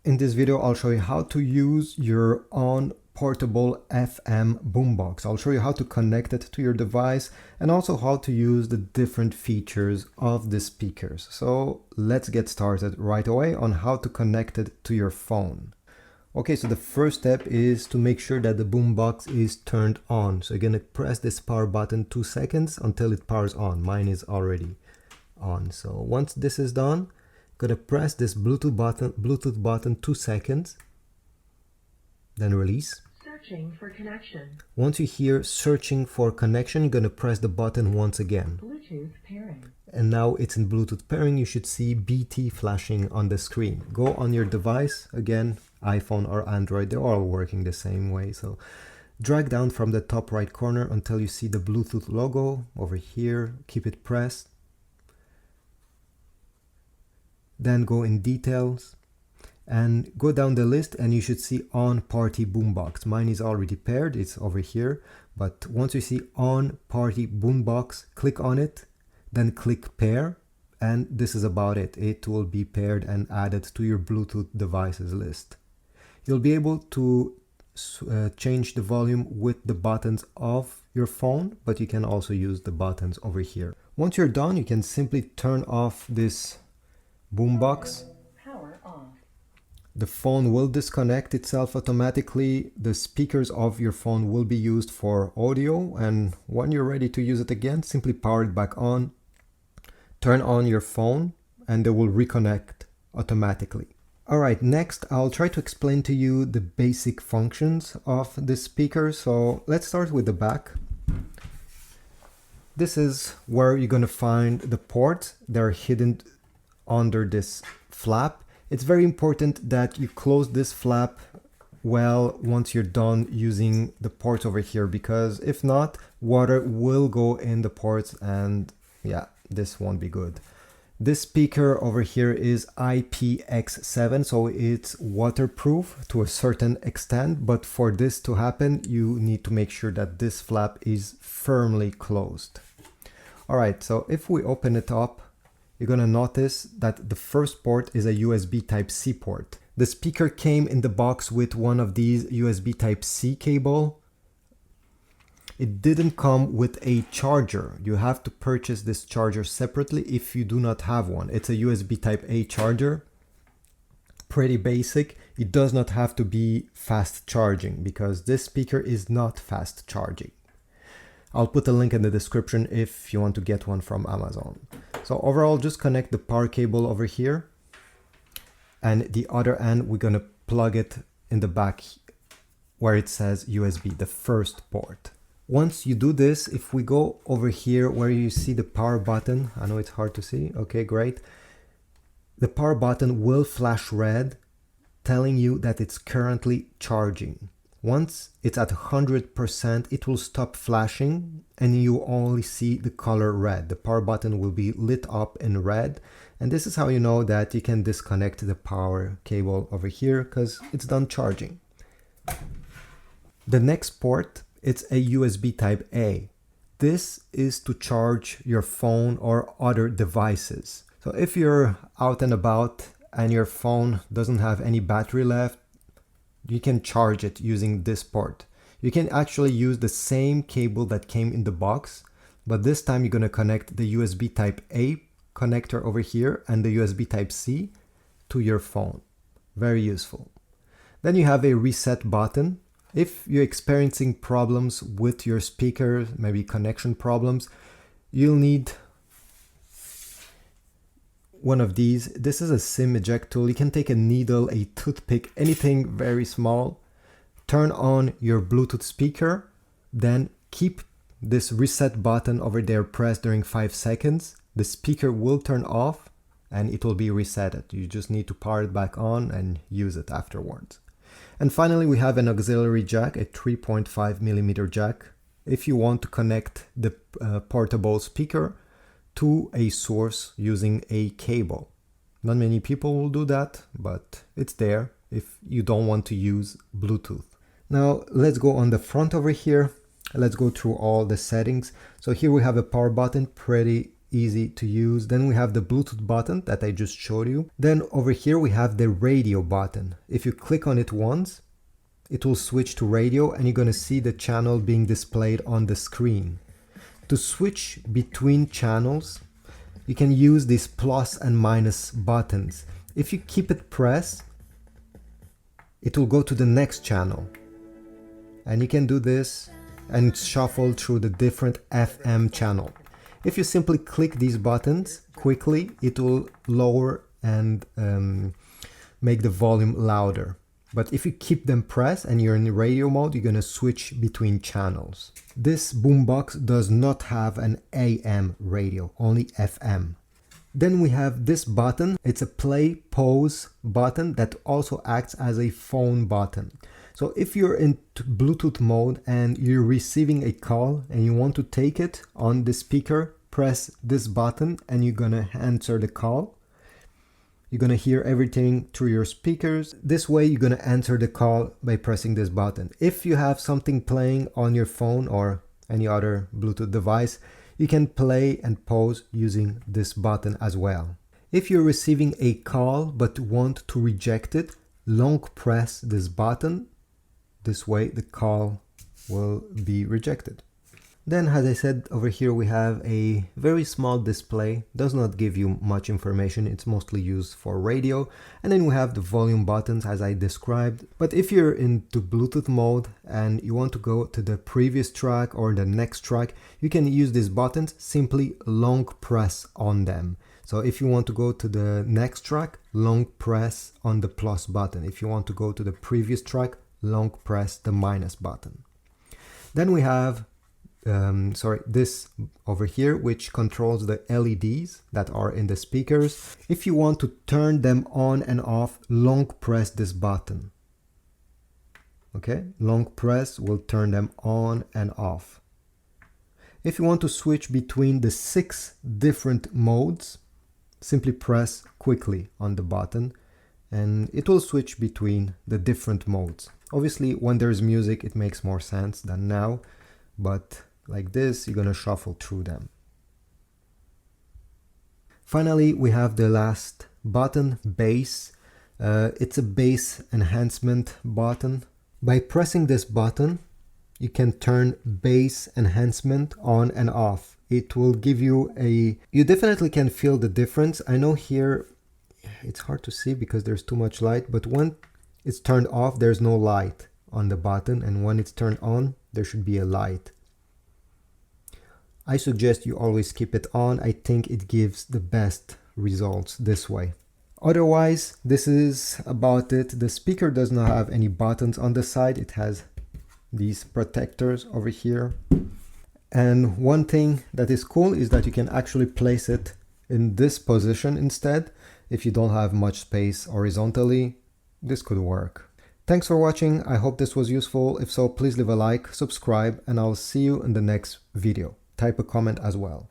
In this video, I'll show you how to use your Onn Portable FM Boombox. I'll show you how to connect it to your device and also how to use the different features of the speakers. So let's get started right away on how to connect it to your phone. Okay, so the first step is to make sure that the boombox is turned on. So you're gonna press this power button 2 seconds until it powers on. Mine is already on. So once this is done, gonna press this Bluetooth button 2 seconds, then release. Searching for connection. Once you hear searching for connection, you're gonna press the button once again. Bluetooth pairing. And now it's in Bluetooth pairing. You should see BT flashing on the screen. Go on your device, again, iPhone or Android, they're all working the same way. So drag down from the top right corner until you see the Bluetooth logo over here. Keep it pressed. Then go in details and go down the list and you should see Onn Party Boombox. Mine is already paired, it's over here. But once you see Onn Party Boombox, click on it, then click pair. And this is about it. It will be paired and added to your Bluetooth devices list. You'll be able to change the volume with the buttons of your phone, but you can also use the buttons over here. Once you're done, you can simply turn off this boombox. Power off. The phone will disconnect itself automatically. The speakers of your phone will be used for audio, and when you're ready to use it again, simply power it back on, turn on your phone, and they will reconnect automatically. Alright, next I'll try to explain to you the basic functions of this speaker. So let's start with the back. This is where you're going to find the ports. They're hidden under this flap. It's very important that you close this flap well once you're done using the ports over here, because if not, water will go in the ports and yeah, this won't be good. This speaker over here is IPX7, so it's waterproof to a certain extent, but for this to happen, you need to make sure that this flap is firmly closed. All right, so if we open it up, you're gonna notice that the first port is a USB Type-C port. The speaker came in the box with one of these USB Type-C cable. It didn't come with a charger. You have to purchase this charger separately if you do not have one. It's a USB Type-A charger. Pretty basic. It does not have to be fast charging because this speaker is not fast charging. I'll put a link in the description if you want to get one from Amazon. So overall, just connect the power cable over here. And the other end, we're gonna plug it in the back where it says USB, the first port. Once you do this, if we go over here where you see the power button, I know it's hard to see, okay, great. The power button will flash red, telling you that it's currently charging. Once it's at 100%, it will stop flashing and you only see the color red. The power button will be lit up in red. And this is how you know that you can disconnect the power cable over here because it's done charging. The next port, it's a USB Type-A. This is to charge your phone or other devices. So if you're out and about and your phone doesn't have any battery left, you can charge it using this port. You can actually use the same cable that came in the box, but this time you're going to connect the USB Type-A connector over here and the USB Type-C to your phone. Very useful. Then you have a reset button. If you're experiencing problems with your speaker, maybe connection problems, you'll need one of these. This is a SIM eject tool. You can take a needle, a toothpick, anything very small. Turn on your Bluetooth speaker, then keep this reset button over there pressed during 5 seconds. The speaker will turn off and it will be resetted. You just need to power it back on and use it afterwards. And finally, we have an auxiliary jack, a 3.5mm jack. If you want to connect the portable speaker to a source using a cable. Not many people will do that, but it's there if you don't want to use Bluetooth. Now let's go on the front over here. Let's go through all the settings. So here we have a power button, pretty easy to use. Then we have the Bluetooth button that I just showed you. Then over here we have the radio button. If you click on it once, it will switch to radio and you're going to see the channel being displayed on the screen. To switch between channels, you can use these plus and minus buttons. If you keep it pressed, it will go to the next channel. And you can do this and shuffle through the different FM channel. If you simply click these buttons quickly, it will lower and make the volume louder. But if you keep them pressed and you're in radio mode, you're going to switch between channels. This boombox does not have an AM radio, only FM. Then we have this button. It's a play pause button that also acts as a phone button. So if you're in Bluetooth mode and you're receiving a call and you want to take it on the speaker, press this button and you're going to answer the call. You're going to hear everything through your speakers. This way you're going to answer the call by pressing this button. If you have something playing on your phone or any other Bluetooth device, you can play and pause using this button as well. If you're receiving a call but want to reject it, long press this button. This way the call will be rejected. Then, as I said, over here we have a very small display. Does not give you much information. It's mostly used for radio. And then we have the volume buttons as I described. But if you're into Bluetooth mode and you want to go to the previous track or the next track, you can use these buttons, simply long press on them. So if you want to go to the next track, long press on the plus button. If you want to go to the previous track, long press the minus button. Then we have this over here, which controls the LEDs that are in the speakers. If you want to turn them on and off, long press this button. Okay, long press will turn them on and off. If you want to switch between the 6 different modes, simply press quickly on the button and it will switch between the different modes. Obviously, when there's music, it makes more sense than now, but like this, you're going to shuffle through them. Finally, we have the last button, bass. It's a bass enhancement button. By pressing this button, you can turn bass enhancement on and off. It will give you you definitely can feel the difference. I know here it's hard to see because there's too much light, but when it's turned off, there's no light on the button, and when it's turned on, there should be a light. I suggest you always keep it on. I think it gives the best results this way. Otherwise, this is about it. The speaker does not have any buttons on the side. It has these protectors over here. And one thing that is cool is that you can actually place it in this position instead. If you don't have much space horizontally, this could work. Thanks for watching. I hope this was useful. If so, please leave a like, subscribe, and I'll see you in the next video. Type a comment as well.